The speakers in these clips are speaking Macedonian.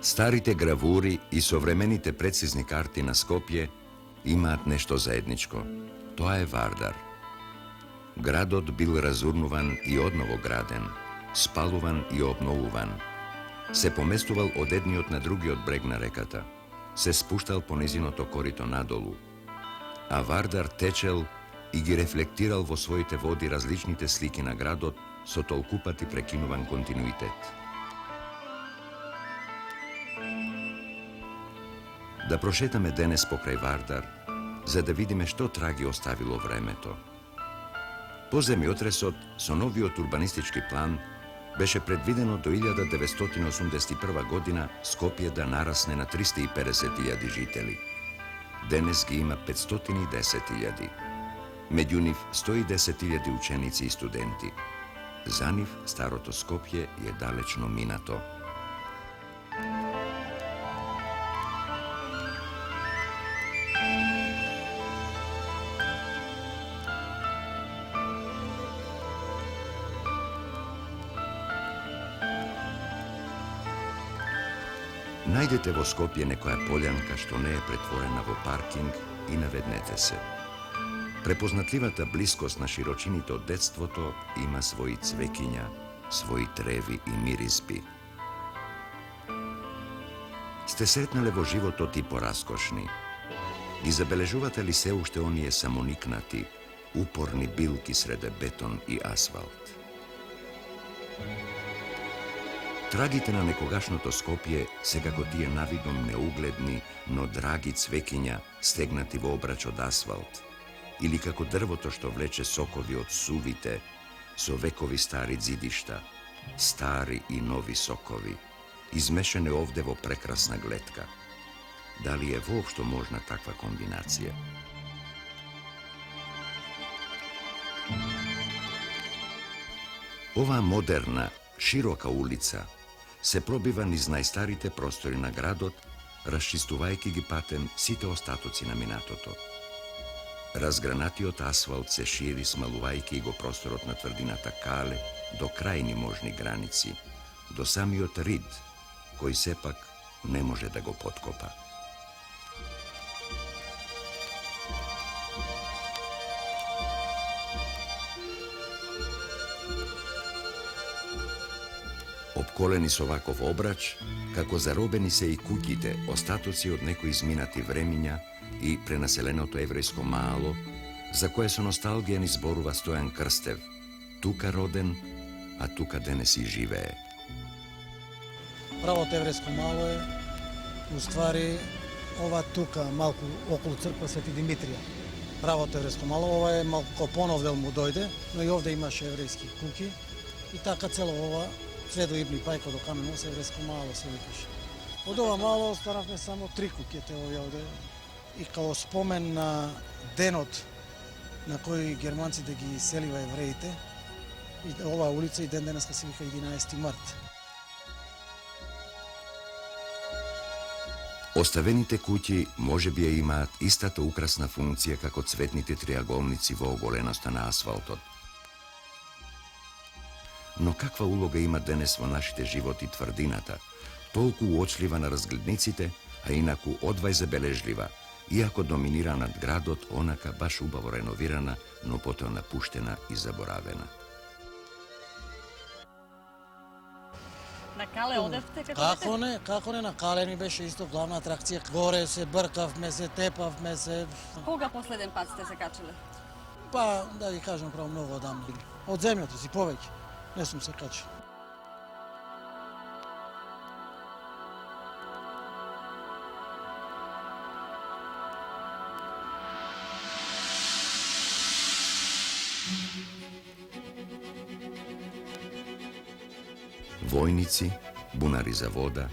Старите гравури и современите прецизни карти на Скопје имаат нешто заедничко. Тоа е Вардар. Градот бил разурнуван и одново граден, спалуван и обновуван. Се поместувал од едниот на другиот брег на реката, се спуштал по незиното корито надолу, а Вардар течел и ги рефлектирал во своите води различните слики на градот со толкупати прекинуван континуитет. Да прошетаме денес покрај Вардар, за да видиме што траги оставило времето. По земјотресот, со новиот урбанистички план, беше предвидено до 1981 година Скопје да нарасне на 350.000 жители. Денес ги има 510.000. Меѓу нив 110.000 ученици и студенти. За нив старото Скопје е далечно минато. Најдете во Скопје некоја полјанка што не е претворена во паркинг и наведнете се. Препознатливата блискост на широчините од детството има своји цвекиња, своји треви и миризби. Сте сретнале во животот и пораскошни. Ги забележувате ли се уште оние самоникнати, упорни билки среде бетон и асфалт? Трагите на некогашното Скопје се како тие навидом неугледни, но драги цвекиња стегнати во обрач од асфалт, или како дрвото што влече сокови од сувите, со векови стари ѕидишта, стари и нови сокови, измешане овде во прекрасна глетка. Дали е воопшто можна таква комбинација? Оваа модерна, широка улица се пробива низ најстарите простори на градот, расчистувајќи ги патем сите остатоци на минатото. Разгранатиот асфалт се шири, смалувајќи го просторот на тврдината Кале до крајни можни граници, до самиот Рид, кој сепак не може да го поткопа. Обколени со ваков обрач, како заробени се и куќите, остатоци од некои изминати времиња и пренаселеното еврејско мало, за кое со носталгија ни зборува Стојан Крстев, тука роден, а тука денес и живее. Правото еврејско мало е, уствари, ова тука, малку околу црква Свети Димитрија. Правото еврејско мало, ова е малку поновдел му дојде, но и овде имаше еврејски куќи и така цело ова све до Ибни Пајко до Камен Ос еврејско мало се викаше. Од ова мало останавме само 3 куќите овде и као спомен на денот на кој германците ги селива евреите, и оваа улица и ден денеска се вика 11 март. Оставените куќи можеби ја имаат истата украсна функција како цветните триаголници во оголеноста на асфалтот. Но каква улога има денес во нашите животи тврдината, толку уочлива на разгледниците, а инаку одвај забележлива, иако доминира над градот онака баш убаво реновирана, но потоа напуштена и заборавена. На Кале одевте Како не, на Кале ми беше исто главна атракција. Горе се бркавме, се тепавме се. Кога последен пат сте се качиле? Па, да ви кажам, право многу одам били. Од земјата си повеќе. Не сум се качил. Војници, бунари за вода,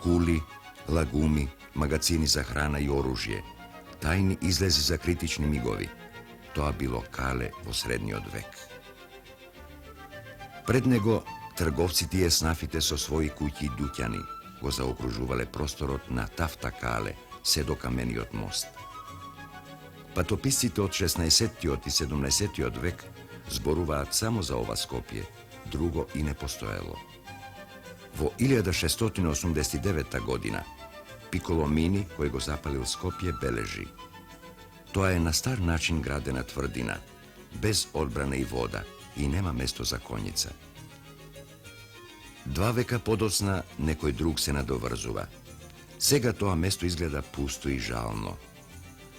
кули, лагуми, магацини за храна и оружје, тајни излези за критични мигови. Тоа било Кале во средниот век. Пред него трговците и еснафите со своји куќи и дуќани го заокружувале просторот на Тафта Кале, се до камениот мост. Патописците од 16-тиот и 17-тиот век зборуваат само за ова Скопје, друго и не постоело. Во 1689 година, Пиколо Мини, кој го запалил Скопје, бележи: тоа е на стар начин градена тврдина, без одбрана и вода, и нема место за коњица. 2 века подоцна некој друг се надоврзува. Сега тоа место изгледа пусто и жално.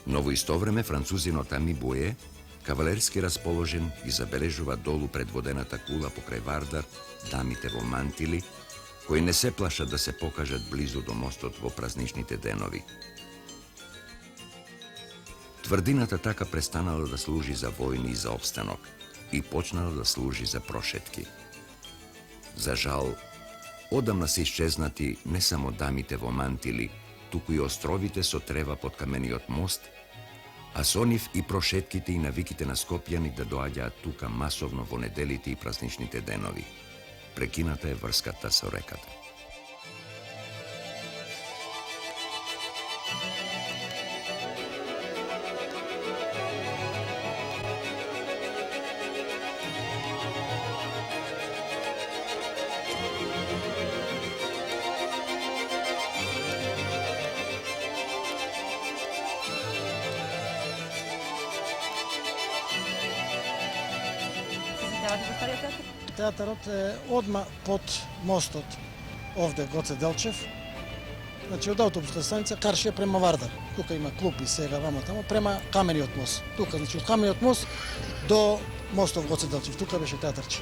Но во исто време французинот Ами Буе, кавалерски расположен, ги забележува долу пред водената кула покрај Вардар дамите во мантили, кои не се плашат да се покажат близу до мостот во празничните денови. Тврдината така престанала да служи за војни и за опстанок и почнала да служи за прошетки. За жал, одамна се исчезнати не само дамите во мантили, туку и островите со трева под камениот мост, а со нив и прошетките и навиките на скопјани да доаѓаат тука масовно во неделите и празничните денови. Прекината е врската со реката. Сеќавате за стариот театар? Театарот е одма под мостот, овде Гоце Делчев. Значи, од автобуска станица каршија према Вардар. Тука има клуб и сега вамо тамо, према камениот мост. Тука, значи, од камениот мост до мостов Гоце Делчев. Тука беше театарче.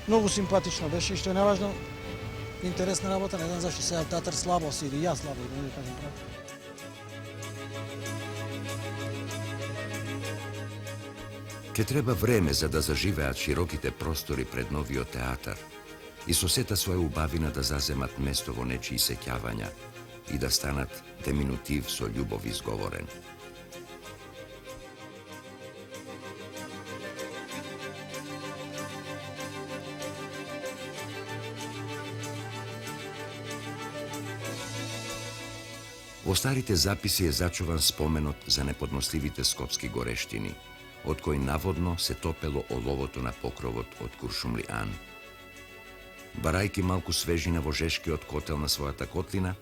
Многу симпатично беше и што е наважно, интересна работа, не знам зашто сега театар слабо си, или јас слабо, да не кажам право. Ке треба време за да заживеат широките простори пред новиот театар и со сета своја убавина да заземат место во нечии сеќавања и да станат деминутив со љубов изговорен. Во старите записи е зачуван споменот за неподносливите скопски горештини, од кој наводно се топело оловото на покровот од Куршумли-ан. Барајки малку свежина во жешкиот котел на својата котлина,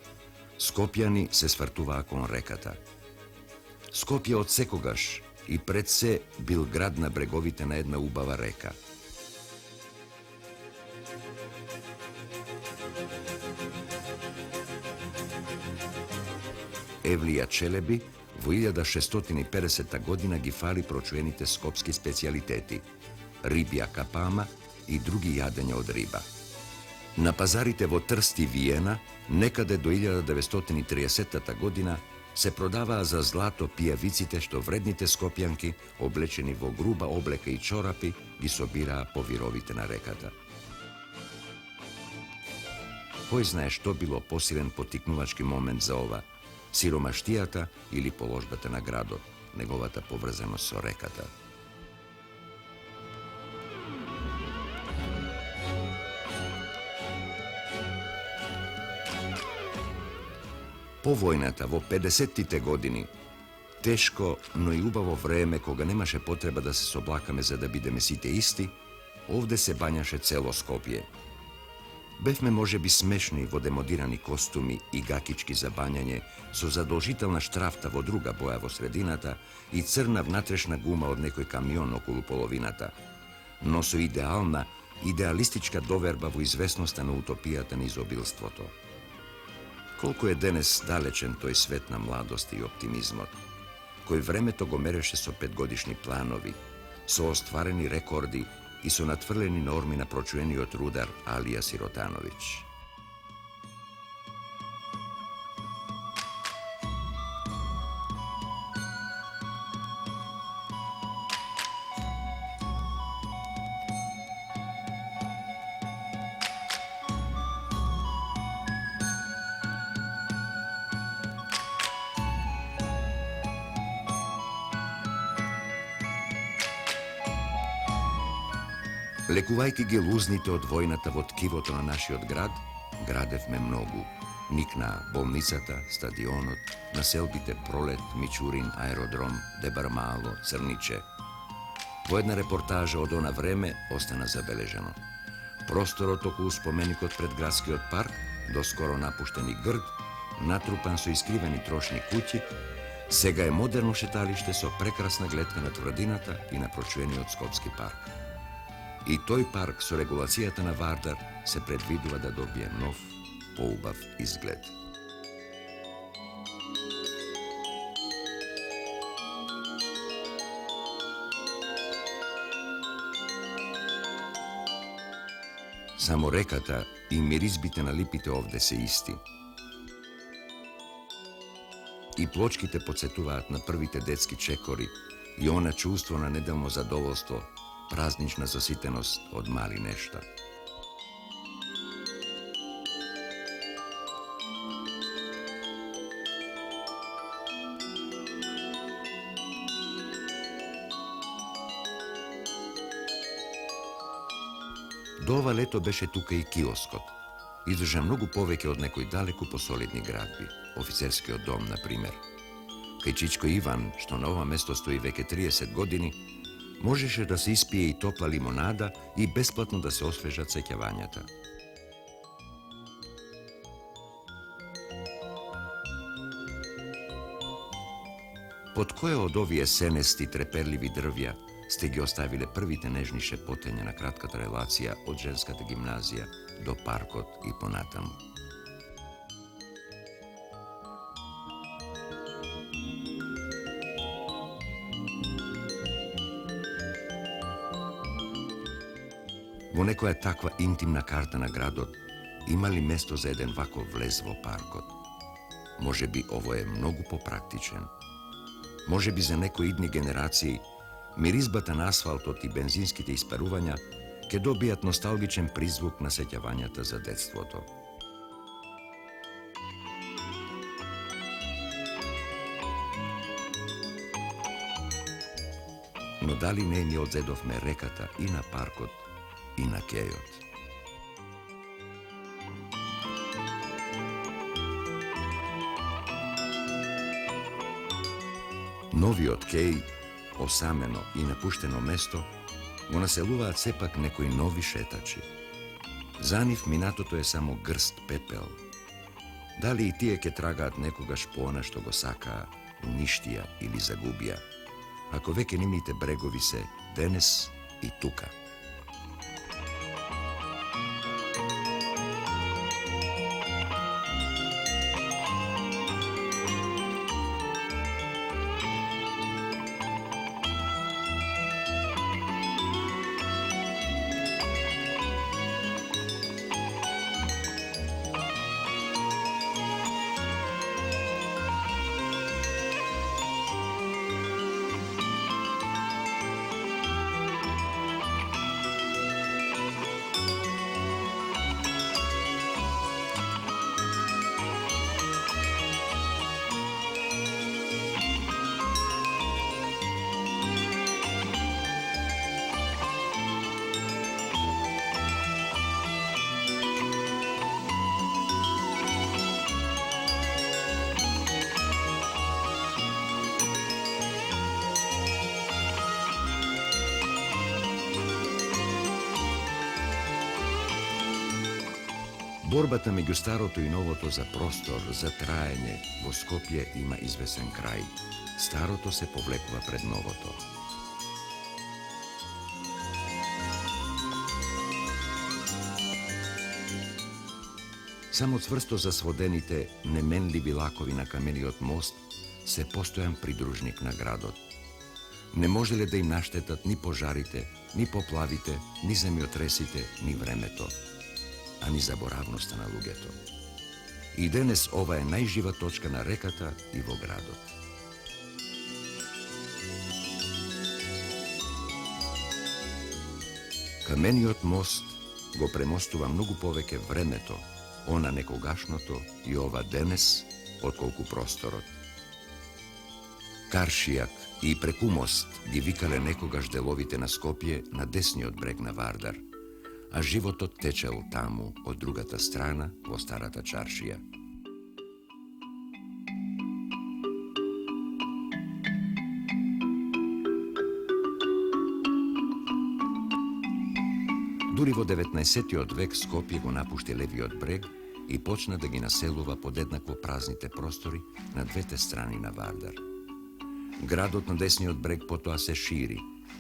скопјани се свртуваа кон реката. Скопје од секогаш и пред се бил град на бреговите на една убава река. Евлија Челеби во 1650 година ги фали прочуените скопски специјалитети – рибја капама и други јадења од риба. На пазарите во Трст и Виена, некаде до 1930 година, се продаваа за злато пијавиците што вредните скопјанки, облечени во груба облека и чорапи, ги собираа по вировите на реката. Кој знае што било посилен потикнувачки момент за ова, сиромаштијата или положбата на градот, неговата поврзаност со реката. По војната во 50-тите години, тешко, но и убаво време кога немаше потреба да се соблакаме за да бидеме сите исти, овде се бањаше цело Скопје. Бевме можеби смешни во демодирани костуми и гакички за бањање, со задолжителна штрафта во друга боја во средината и црна внатрешна гума од некој камион околу половината, но со идеалистичка доверба во известноста на утопијата на изобилството. Колку е денес далечен тој свет на младост и оптимизмот, кој времето го мереше со 5-годишни планови, со остварени рекорди и со натврлени норми на прочуениот рудар Алија Сиротановиќ. Лекувајќи ги лузните од војната во ткивото на нашиот град, градевме многу. Никна болницата, стадионот, населбите Пролет, Мичурин, Аеродром, Дебармало, Црниче. Во една репортажа од она време остана забележано. Prostorot околу споменикот пред градскиот парк, до скоро напуштени грд, натрупан со искривени трошни куќи, сега е модерно шеталиште со прекрасна гледка на тврдината и на прочуениот Скопски парк. И тој парк со регулацијата на Вардар се предвидува да добие нов, поубав изглед. Само реката и миризбите на липите овде се исти. И плочките подсетуваат на првите детски чекори и она чувство на неделно задоволство, празнична заситеност од мали нешта. До ова лето беше тука и киоскот. Издржа многу повеќе од некои далеку посолидни градби, офицерскиот дом, на пример. Кај Чичко Иван, што на ова место стои веќе 30 години, можеше да се испие и топла лимонада и бесплатно да се освежат сеќавањата. Под кое од овие сенести треперливи дрвја сте ги оставиле првите нежни шепотења на кратката релација од женската гимназија до паркот и понатаму? Во некоја таква интимна карта на градот има ли место за еден ваков влез во паркот? Може би ово е многу попрактичен. Може би за некои идни генерации миризбата на асфалтот и бензинските испарувања ќе добијат носталгичен призвук на сеќавањата за детството. Но дали не ни одзедовме реката и на паркот и на кејот? Новиот кеј, осамено и напуштено место, го населуваат сепак некои нови шетачи. За нив минатото е само грст пепел. Дали и тие ќе трагаат некогаш по она што го сакаа, уништија или загубија, ако веќе нивните брегови се денес и тука. Борбата меѓу старото и новото за простор, за траење во Скопје има извесен крај. Старото се повлекува пред новото. Само цврсто засводените, неменливи лакови на камениот мост се постојан придружник на градот. Не можеле да им наштетат ни пожарите, ни поплавите, ни земјотресите, ни времето, а ни заборавноста на луѓето. И денес ова е најжива точка на реката и во градот. Камениот мост го премостува многу повеќе времето, она некогашното и ова денес, отколку просторот. Каршијак и преку мост ги викале некогаш деловите на Скопје на десниот брег на Вардар, а животот течел таму, од другата страна, во старата чаршија. Дури во 19-тиот век Скопје го напушти левиот брег и почна да ги населува подеднакво празните простори на двете страни на Вардар. Градот на десниот брег потоа се шири,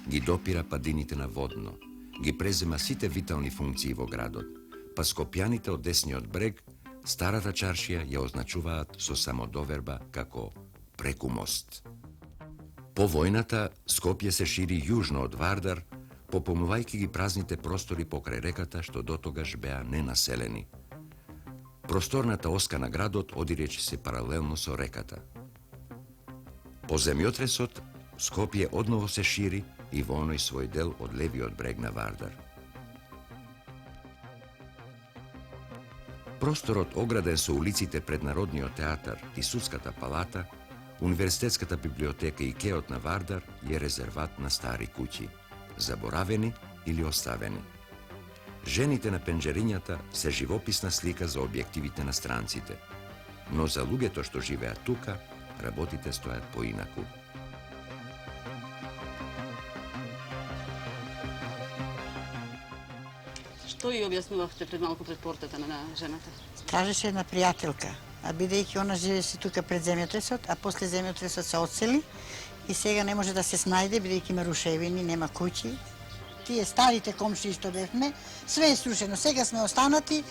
ги допира падините на Водно, ги презема сите витални функции во градот, па скопјаните од десниот брег старата чаршија ја означуваат со самодоверба како преку мост. По војната, Скопје се шири јужно од Вардар, попомнувајќи ги празните простори покрај реката што дотогаш беа ненаселени. Просторната оска на градот одирече се паралелно со реката. По земјотресот, Скопје одново се шири и во оној свој дел од левиот брег на Вардар. Просторот ограден со улиците пред Народниот театар и Судската палата, Универзитетската библиотека и кеот на Вардар е резерват на стари куќи, заборавени или оставени. Жените на пенџерињата се живописна слика за објективите на странците, но за луѓето што живеат тука, работите стојат поинаку. Што ја објаснувавте пред малку пред портата на жената? Кажеше една пријателка, а бидејќи она живееше тука пред земјотресот, а после земјотресот се одсели и сега не може да се снајде, бидејќи има рушевини, нема куќи. Тие старите комшии што бевме, све е срушено. Сега сме останати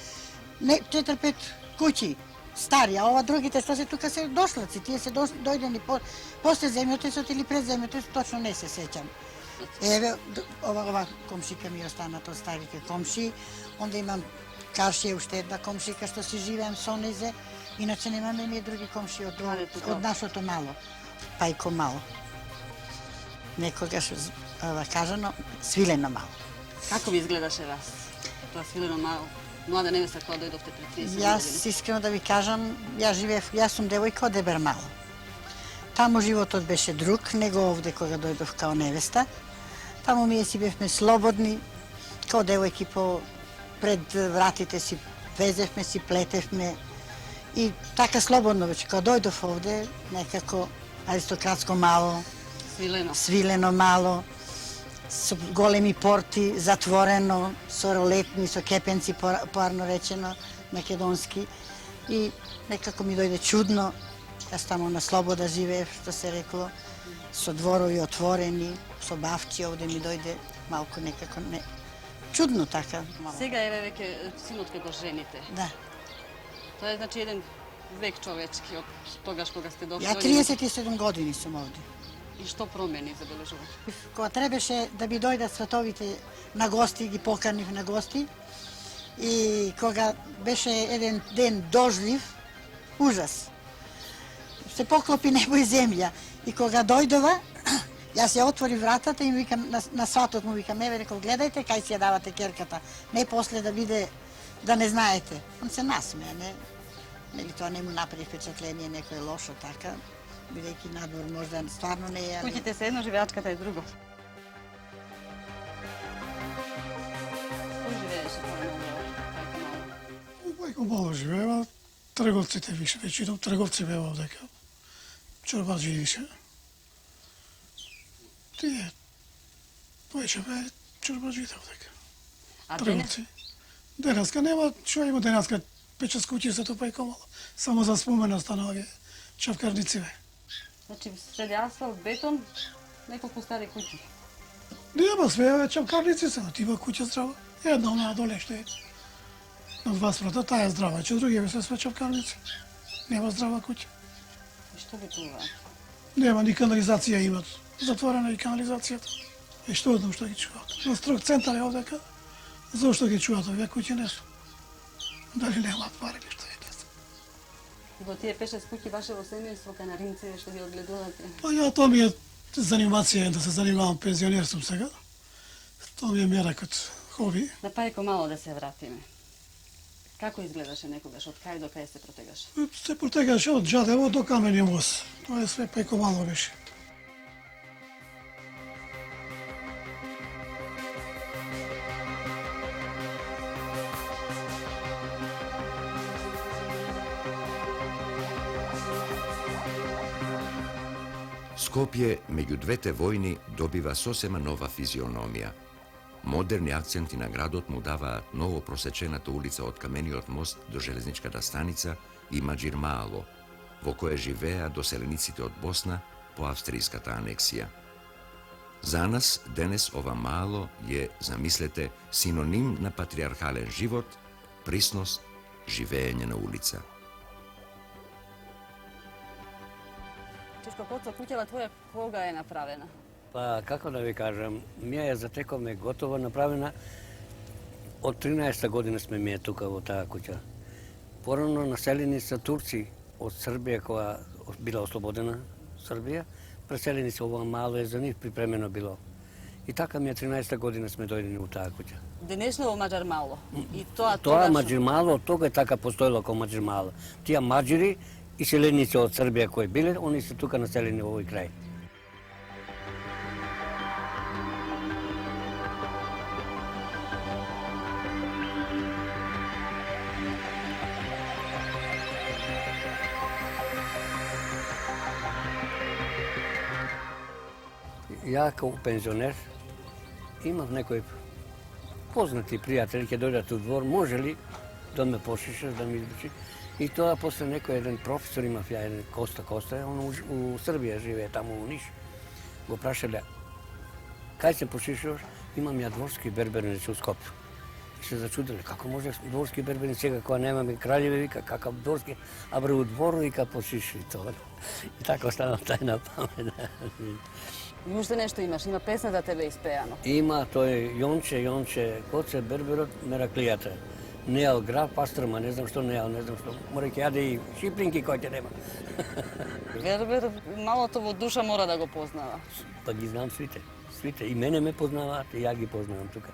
4-5 куќи стари, а ова другите што се тука се дошлаци, тие се дојдени после земјотресот или пред земјотресот, точно не се сеќам. Еве, ова комшика ми е останата од старите комшии, онда имам Каршија уште една комшика што си живеам со незе, иначе немаме ние други комшии од нашото мало, Пајко мало. Некогаш кажано свилено мало. Како ви изгледаше вас? Тоа свилено мало, млада невеста која дојдовте пред 30 години. Јас искрено да ви кажам, јас сум девојка од Дебер мало. Таму животот беше друг, него овде кога дојдов као невеста. Таму ние си бевме слободни, као девојки пред вратите си везевме, си плетевме и така слободно беше. Кога дојдов овде, некако аристократско мало, свилено мало, со големи порти, затворено, со ролетни, со кепенци, поарно речено, македонски. И некако ми дојде чудно, јас таму на слобода живеев, што се рекло, со дворови отворени, со бавчи, овде ми дојде малку некако не... Чудно така. Сега еве веќе синот како жените. Да. Тоа е значи еден век човечки од тогаш кога сте дошли. Ја 37 години сум овде. И што промени забележувате? Кога требаше да би дојдат световите на гости, ги поканив на гости, и кога беше еден ден дожлив, ужас. Се поклопи небо и земја. И кога дојдова, јас ја отвори вратата и викам на сватот му викам, еве реков, гледајте кај си ја давате керката, не после да биде да не знаете. Он се насмеа, нели тоа не му направи впечатление некој лошо така, бидејќи надвор можда стварно не е. Куќите се едно, живеачката е друго. Кој живееше тоа на Пајко мало живеева, трговците више, веќином трговци беа овдека. Чорбаджи више. Тие, појше бе чорбаджите овдека. Трговци. Денеска нема, што има денеска, 5-6 куќи се тоа Пајко мало. Само за спомен остана овие чавкарници бе. Значи, среди асфалт, бетон, неколку стари куќи. Нема, све чавкарници се, тива куќа здрава. Една онаа доле што е на 2 спрата, таа е здрава, че другиве се све чавкарници. Нема здрава куќа. И што би тоа? Нема ни канализација имат. Затворена и канализацијата. И што однам што ги чуваат? На строг центар е овдека. Зошто ги чуваат овие куќи не су? Дали немаат пари што е не су? И во тие 5-6 куќи ваше во семејство, канаринци, што ги одгледувате? Па ја тоа ми е занимација да се занимавам, пензионер сум сега. Тоа ми е мера код хоби. На Пајко мало да се вратиме. Како изгледаше некогаш, од кај до кај се протегаше? Се протегаше од Джадево до Камени мост. Тоа е све Пајко мало беше. Скопје, меѓу двете војни, добива сосема нова физиономија. Модерни акценти на градот му даваат ново просечената улица од камениот мост до железничката станица и Маџир Маало, во кое живеа доселениците од Босна по австријската анексија. За нас денес ова мало е, замислете, синоним на патриархален живот, присност, живеење на улица. Чешко Коцо, куќава твоја кога е направена? Па, како да ви кажам, ние ја затековме готова направена. Од 13-та година сме ние тука во таа куќа. Порано населени се турци од Србија, која била ослободена Србија, преселени се ова мало е за нив припремено било. И така ми е 13-та година сме дојдени во таа куќа. Денешно во Маџар Мало. И тоа Тоа Маџир Мало, тога е така постоело како Маџир Мало. Тие маџири и селеници од Србија кои биле, они се тука населени во овој крај. Ја како пензионер имав некои познати пријатели ќе дојдат у двор, може ли да ме пошишаш, да ми излучи. И тоа после некој еден професор имав ја, еден Коста, он у Србија живее, таму у Ниш. Го прашале, кај се пошишаш? Имам ја дворски берберници у Скопје. И се зачудиле, како може дворски берберни сега кога немаме краљеве, вика, какав дворски, а бре у двору, вика, пошиши тоа. И така останав тајна памет. И уште нешто имаш, има песна за тебе испеано. Има тој Јонче, Коце, Берберот, Мераклијата. Неал град, пастрма, не знам што неал, не знам што. Мора ќе јаде и шипринки кој ќе нема. Бербер малото во душа мора да го познава. Па ги знам свите. Свите. И мене ме познаваат, и ја ги познавам тука.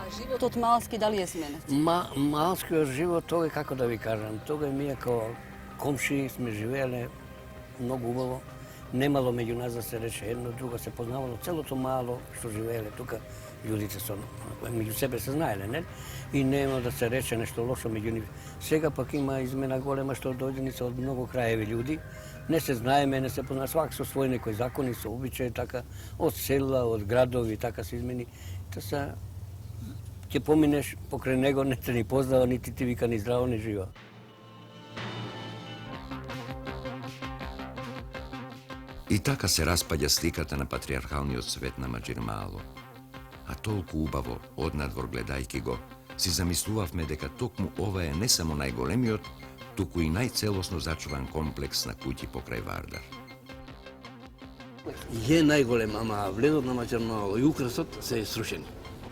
А животот малски дали е сменет? Малскиот живот, тоа е како да ви кажам, тога ми е како комши, сме живееле многу убаво. Немало меѓу нас да се рече едно, друго се познавало целото мало што живееле тука. Луѓите со меѓу себе се знаеле, не? И нема да се рече нешто лошо меѓу нив. Сега пак има измена голема што дојдени се од многу краеви луѓи. Не се знаеме, не се познава свак со своји некои закони, со обичаи, така, од села, од градови, така се измени. Та се ќе поминеш покрај него, не те ни познава, нити ти вика ни здраво, ни живо. И така се распаѓа сликата на патриархалниот свет на Маџир Маало. А толку убаво, однадвор гледајки го, си замислувавме дека токму ова е не само најголемиот, туку и најцелосно зачуван комплекс на куќи покрај Вардар. Е најголем, ама влезот на Маџир Маало и украсот се срушени.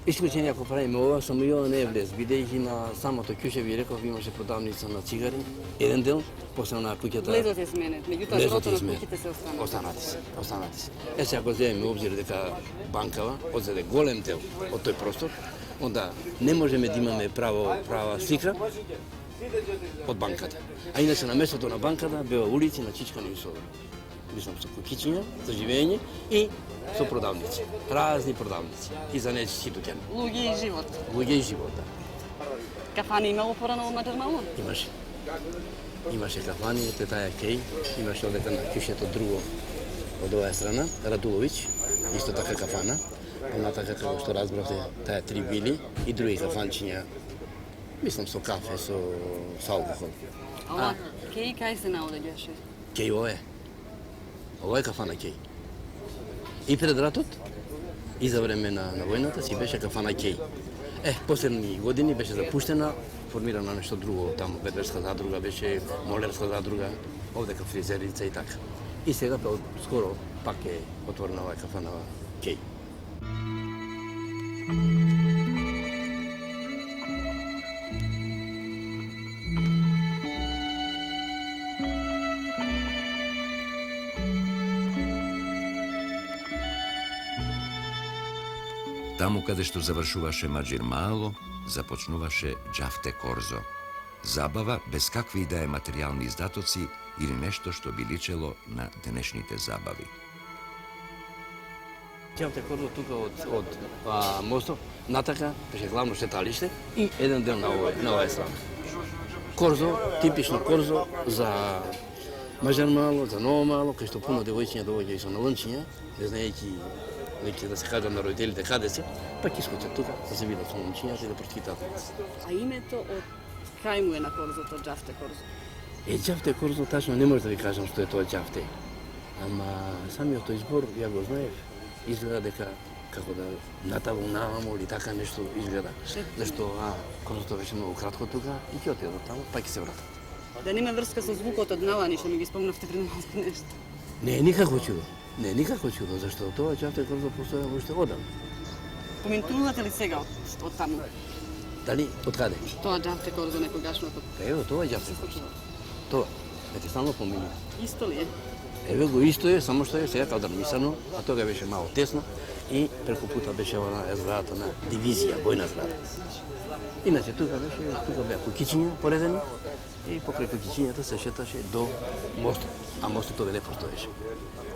Исклучение ако правиме ова, само и ова не е влез, бидејќи на самото кјуше, ви реков, имаше продавница на цигари, еден дел, после на куќата... Влезот е сменет, меѓутоа грото на куќите се останати се. Е, сега ако земеме обзир дека банкава одзеде голем дел од тој простор, онда не можеме да имаме права слика од банката. А иначе на местото на банката беа улици начичкани со куќиња за живење и со продавници, разни продавници и за нечисти дуќани. Луѓе и живот. Да. Кафани имало порано во Маџир Маало? Имаше кафани, таа Кеј, имаше одека на кјушето друго од оваа страна, Радуловиќ, исто така кафана. Понатака, како што разбравте, таа Три Били и други кафанчиња, мислам со кафе, со алкохол. Ова Кеј кај се наоѓаше? Кеј ова е кафана Кеј. И пред ратот, и за време на војната си беше кафана Кеј. Последни години беше запуштена, формирана нешто друго, таму ветерска задруга беше, молерска задруга, овдека фризерица и така. И сега скоро пак е отворена оваа кафана Кеј. Таму каде што завршуваше Маџир Маало, започнуваше Џафте Корзо. Забава без какви и да е материјални издатоци или нешто што би личело на денешните забави. Џафте Корзо тука од мостов, натака беше главно шеталиште и еден дел на оваа страна. Корзо, типично Корзо за Mađar malo, za novo malo, kaj što puno devojčinja dođe i su na lunčinja, ne znajući neki da se kaže na roditeljите kada se, pa iskoče tuka, da se vidi su lunčinja i da pročitati. A името од кај му е на корзото, џавте корзо? Đavte korzo, tačno ne možda vi kažem što je to đavte. Ама самиот тој збор, ја го знаев, изгледа дека како да натаву наваму или така нешто изгледа. Зашто корзото беше многу кратко тука и ќе отидам таму, па ќе се вратам. Да нема врска со звукот од налани, што ми ги спомнавте пред малку нешто. Не, никако чудо. Не, никако чудо, зашто тоа đавте корзо постоја уште одам. Поминувате ли сега од таму? Дали, од каде? Тоа џавте корзо некогашното. Ево, тоа е đавте корзо. Тоа, веќе стално поминувам. Исто ли е? Еве го исто е, само што е сега кадрмисано, а тога беше мало тесно и преку пута беше она зградата на дивизија, бојна зграда. Иначе тука беа куќичиња поредени и покрај куќичињата се шеташе до мостот, а мостот овде не постоеше.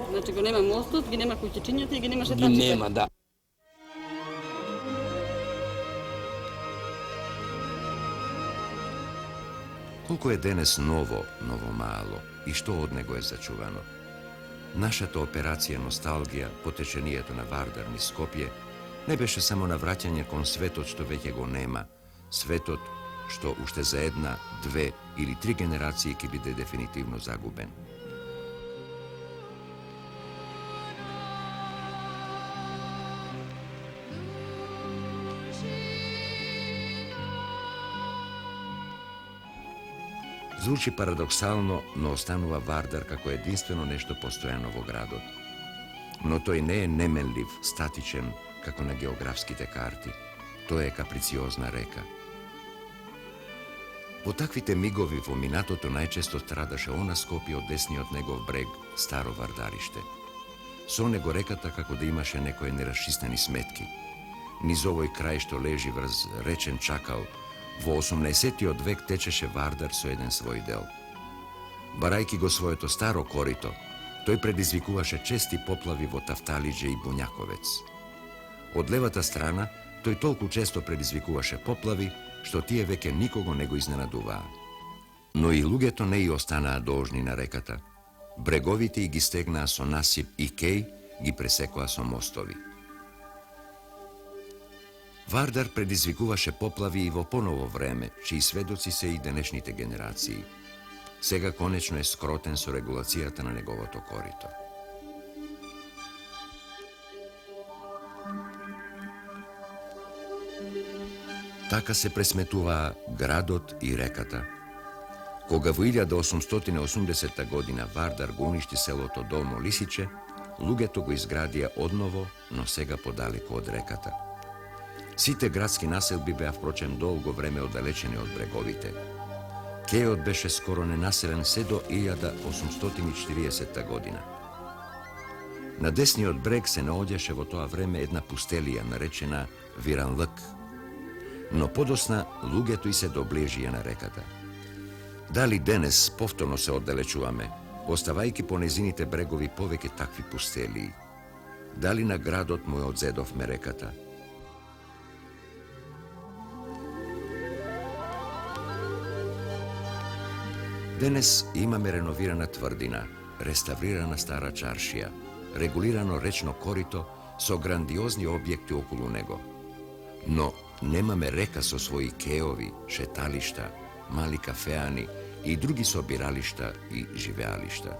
Значи го нема мостот, ги нема куќичињата и ги нема Ги шетачите. нема, да. Колко е денес ново мало и што од него е зачувано? Нашата операција носталгија, потечението на Вардар низ Скопје, не беше само навраќање кон светот што веќе го нема, светот што уште за една, две или три генерации ќе биде дефинитивно загубен. Звучи парадоксално, но останува Вардар како единствено нешто постојано во градот. Но тој не е неменлив, статичен, како на географските карти. Тој е каприциозна река. Во таквите мигови во минатото најчесто страдаше она Скопје од десниот негов брег, Старо Вардариште. Со него реката како да имаше некои нерасчистени сметки. Низ овој крај што лежи врз речен чакал, во 18-тиот век течеше Вардар со еден свој дел. Барајки го своето старо корито, тој предизвикуваше чести поплави во Тафталиџе и Буњаковец. Од левата страна, тој толку често предизвикуваше поплави, што тие веќе никого не го изненадуваа. Но и луѓето не и останаа должни на реката. Бреговите и ги стегнаа со насип и кеј, ги пресекоа со мостови. Вардар предизвикуваше поплави и во поново време, чии сведоци се и денешните генерации. Сега конечно е скротен со регулацијата на неговото корито. Така се пресметуваа градот и реката. Кога во 1880 година Вардар го уништи селото Долно Лисиче, луѓето го изградија одново, но сега подалеку од реката. Сите градски населби беа впрочем долго време оддалечени од бреговите. Кејот беше скоро ненаселен се до 1840 година. На десниот брег се наоѓаше во тоа време една пустелија наречена Виранлък, но подосна луѓето и се доближија на реката. Дали денес повторно се оддалечуваме, оставајќи по незините брегови повеќе такви пустелии? Дали на градот му ја одзедовме реката? Денес имаме реновирана тврдина, реставрирана стара чаршија, регулирано речно корито со грандиозни објекти околу него. Но немаме река со своји кеови, шеталишта, мали кафеани и други собиралишта и живеалишта.